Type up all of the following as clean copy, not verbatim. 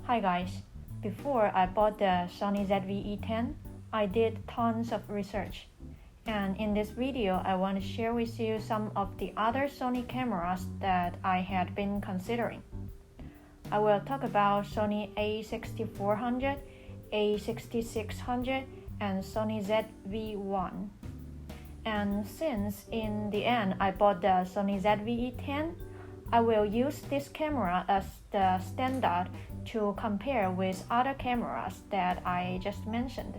Hi guys, before I bought the Sony ZV E10, I did tons of research. And in this video, I want to share with you some of the other Sony cameras that I had been considering. I will talk about Sony A6400, A6600, and Sony ZV1. And since in the end I bought the Sony ZV E10, I will use this camera as the standard to compare with other cameras that I just mentioned.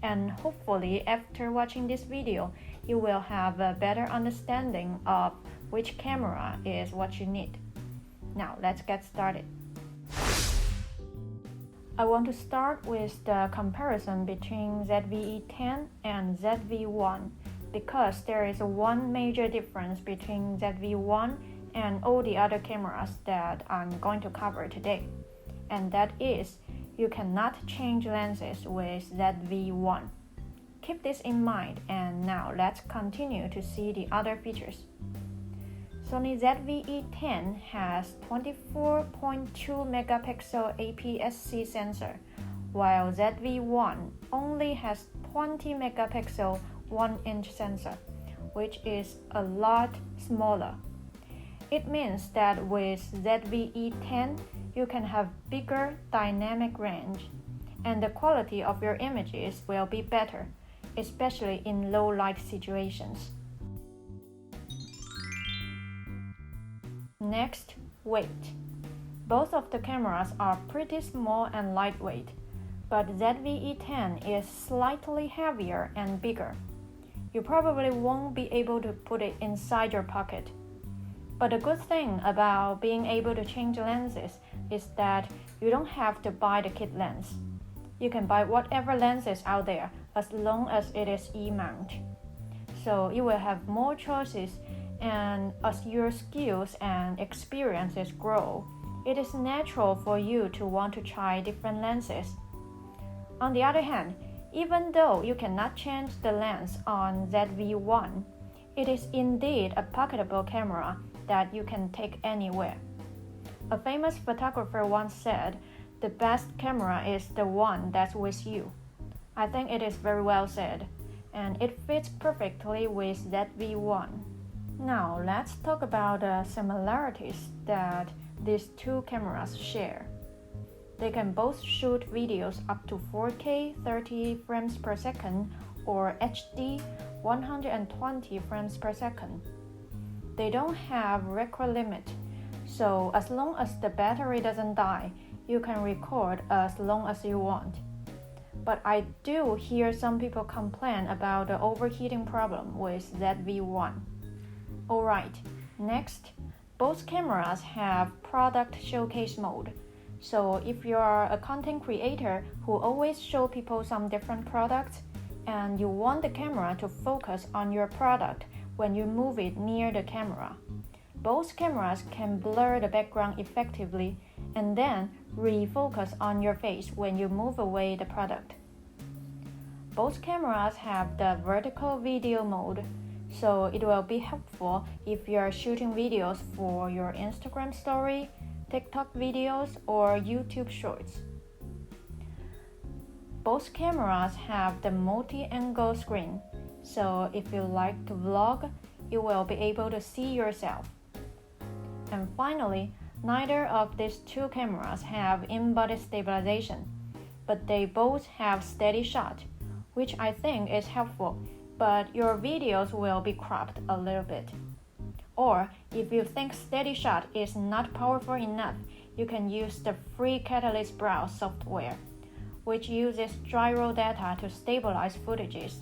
And hopefully after watching this video, you will have a better understanding of which camera is what you need. Now let's get started. I want to start with the comparison between ZV E10 and ZV1 because there is one major difference between ZV1 and all the other cameras that I'm going to cover today, and that is you cannot change lenses with ZV1. Keep this in mind, and now let's continue to see the other features. Sony ZV E10 has 24.2 megapixel APS-C sensor, while ZV1 only has 20 megapixel 1-inch sensor, which is a lot smaller. It means that with ZV E10, you can have bigger dynamic range, and the quality of your images will be better, especially in low light situations. Next, weight. Both of the cameras are pretty small and lightweight, but ZV E10 is slightly heavier and bigger. You probably won't be able to put it inside your pocket. But the good thing about being able to change lenses is that you don't have to buy the kit lens. You can buy whatever lens is out there as long as it is E-mount. So you will have more choices, and as your skills and experiences grow, it is natural for you to want to try different lenses. On the other hand, even though you cannot change the lens on ZV1, it is indeed a pocketable camera that you can take anywhere. A famous photographer once said, "The best camera is the one that's with you." I think it is very well said, and it fits perfectly with ZV1. Now let's talk about the similarities that these two cameras share. They can both shoot videos up to 4K 30 frames per second or HD 120 frames per second. They don't have record limit, so as long as the battery doesn't die, you can record as long as you want. But I do hear some people complain about the overheating problem with ZV1. Alright, next, both cameras have product showcase mode. So if you are a content creator who always show people some different products, and you want the camera to focus on your product when you move it near the camera, both cameras can blur the background effectively and then refocus on your face when you move away the product. Both cameras have the vertical video mode, so it will be helpful if you are shooting videos for your Instagram story, TikTok videos, or YouTube shorts. Both cameras have the multi-angle screen, so if you like to vlog, you will be able to see yourself. And finally, neither of these two cameras have in-body stabilization, but they both have steady shot, which I think is helpful, but your videos will be cropped a little bit. Or if you think steady shot is not powerful enough, you can use the free Catalyst Browse software, which uses gyro data to stabilize footages.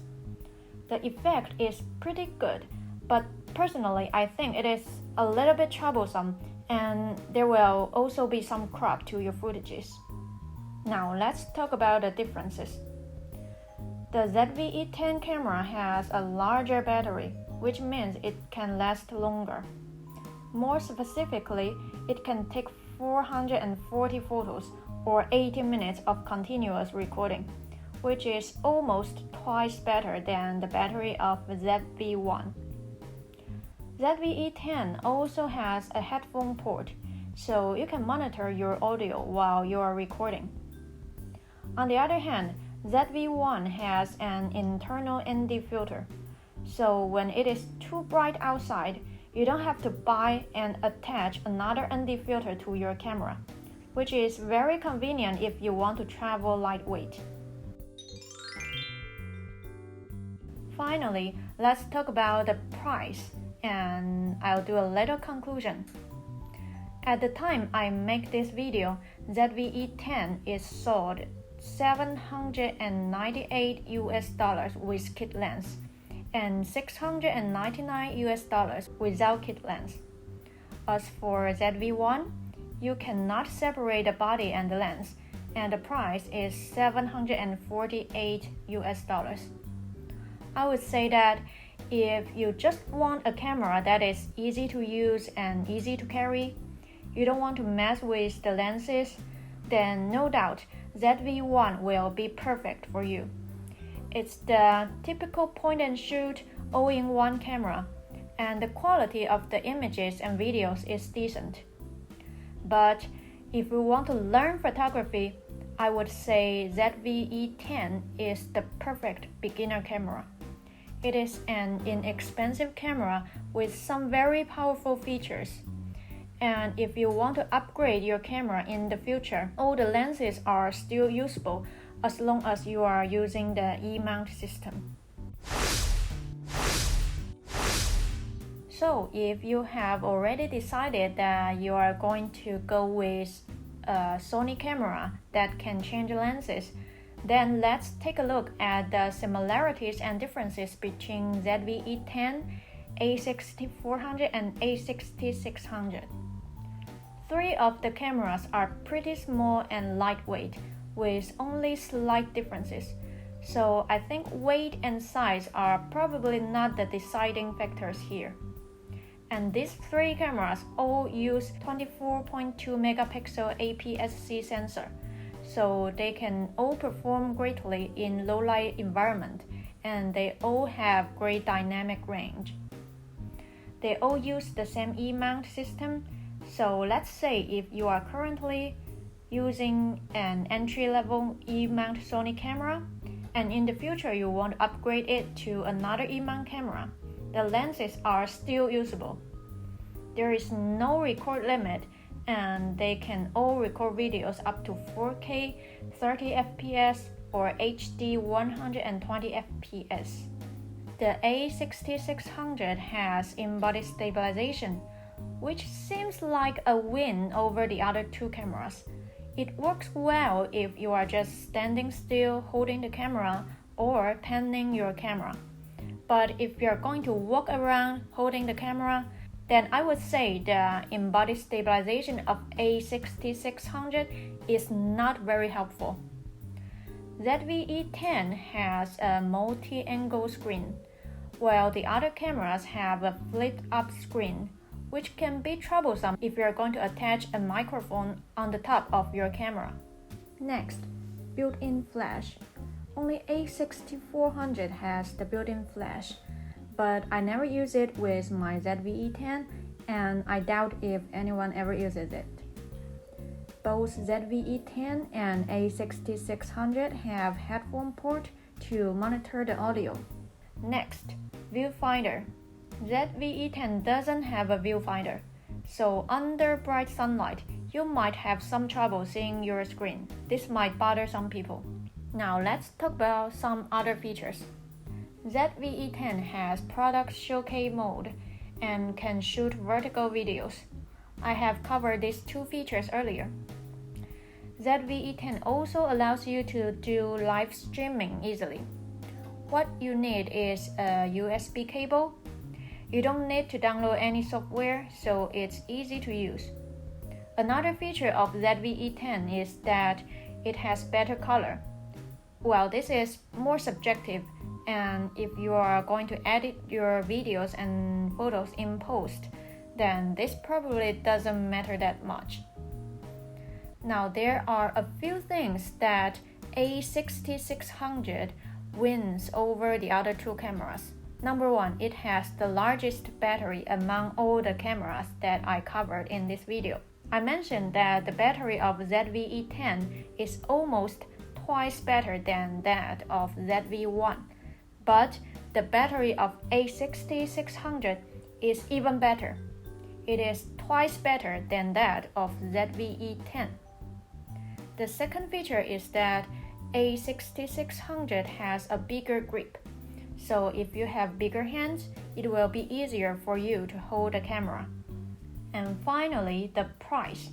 The effect is pretty good, but personally I think it is a little bit troublesome, and there will also be some crop to your footages. Now let's talk about the differences. The ZV E10 camera has a larger battery, which means it can last longer. More specifically, it can take 440 photos or 80 minutes of continuous recording, which is almost twice better than the battery of ZV1. ZV E10 also has a headphone port, so you can monitor your audio while you are recording. On the other hand, ZV1 has an internal ND filter, so when it is too bright outside, you don't have to buy and attach another ND filter to your camera, which is very convenient if you want to travel lightweight. Finally, let's talk about the price, and I'll do a little conclusion. At the time I make this video, ZV E10 is sold $798 with kit lens and $699 without kit lens. As for ZV1, you cannot separate the body and the lens, and the price is $748. I would say that if you just want a camera that is easy to use and easy to carry, you don't want to mess with the lenses, then no doubt ZV1 will be perfect for you. It's the typical point-and-shoot all-in-one camera, and the quality of the images and videos is decent. But if you want to learn photography, I would say ZV E10 is the perfect beginner camera. It is an inexpensive camera with some very powerful features. And if you want to upgrade your camera in the future, all the lenses are still usable as long as you are using the E-mount system. So if you have already decided that you are going to go with a Sony camera that can change lenses, then let's take a look at the similarities and differences between ZV E10, A6400 and A6600. Three of the cameras are pretty small and lightweight, with only slight differences, so I think weight and size are probably not the deciding factors here. And these three cameras all use 24.2 megapixel APS-C sensor, so they can all perform greatly in low light environment, and they all have great dynamic range. They all use the same E-mount system, so let's say if you are currently using an entry-level E-mount Sony camera, and in the future you want to upgrade it to another E-mount camera, the lenses are still usable. There is no record limit, and they can all record videos up to 4K, 30 fps, or HD 120 fps. The A6600 has in-body stabilization, which seems like a win over the other two cameras. It works well if you are just standing still holding the camera or panning your camera. But if you are going to walk around holding the camera, then I would say the in-body stabilization of A6600 is not very helpful. ZV E10 has a multi-angle screen, while the other cameras have a flip-up screen, which can be troublesome if you are going to attach a microphone on the top of your camera. Next, built-in flash. Only A6400 has the built-in flash, but I never use it with my ZV E10, and I doubt if anyone ever uses it. Both ZV E10 and A6600 have headphone port to monitor the audio. Next, viewfinder. ZV E10 doesn't have a viewfinder, so under bright sunlight, you might have some trouble seeing your screen. This might bother some people. Now let's talk about some other features. ZV E10 has product showcase mode and can shoot vertical videos. I have covered these two features earlier. ZV E10 also allows you to do live streaming easily. What you need is a USB cable. You don't need to download any software, so it's easy to use. Another feature of ZV E10 is that it has better color. Well, this is more subjective, and if you are going to edit your videos and photos in post, then this probably doesn't matter that much. Now, there are a few things that A6600 wins over the other two cameras. Number one, it has the largest battery among all the cameras that I covered in this video. I mentioned that the battery of ZV E10 is almost twice better than that of ZV1, but the battery of A6600 is even better. It is twice better than that of ZV E10. The second feature is that A6600 has a bigger grip, so if you have bigger hands, it will be easier for you to hold the camera. And finally, the price.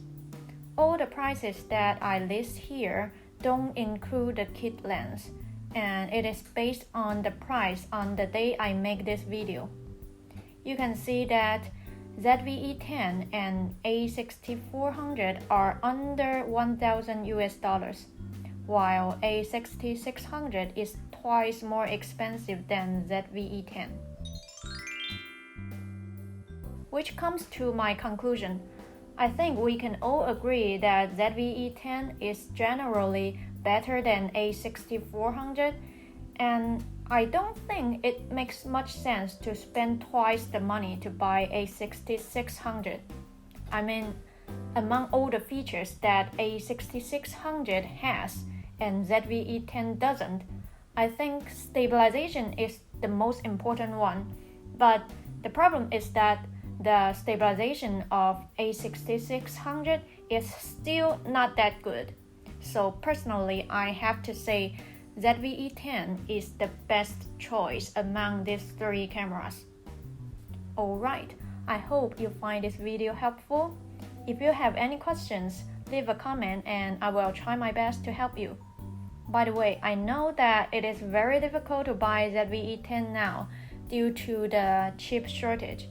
All the prices that I list here don't include the kit lens, and it is based on the price on the day I make this video. You can see that ZV E10 and A6400 are under $1,000, while A6600 is twice more expensive than ZV E10. Which comes to my conclusion. I think we can all agree that ZV E10 is generally better than A6400, and I don't think it makes much sense to spend twice the money to buy A6600. I mean, among all the features that A6600 has and ZV E10 doesn't, I think stabilization is the most important one, but the problem is that the stabilization of A6600 is still not that good. So personally, I have to say ZV E10 is the best choice among these three cameras. Alright, I hope you find this video helpful. If you have any questions, leave a comment and I will try my best to help you. By the way, I know that it is very difficult to buy ZV E10 now due to the chip shortage.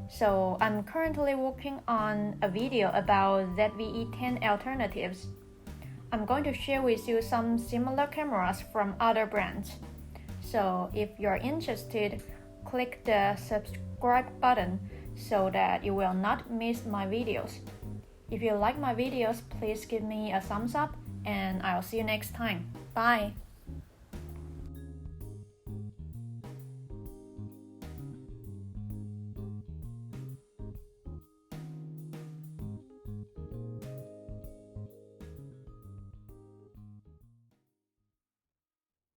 So I'm currently working on a video about ZV E10 alternatives. I'm going to share with you some similar cameras from other brands. So if you're interested, click the subscribe button so that you will not miss my videos. If you like my videos, please give me a thumbs up and I'll see you next time. Bye!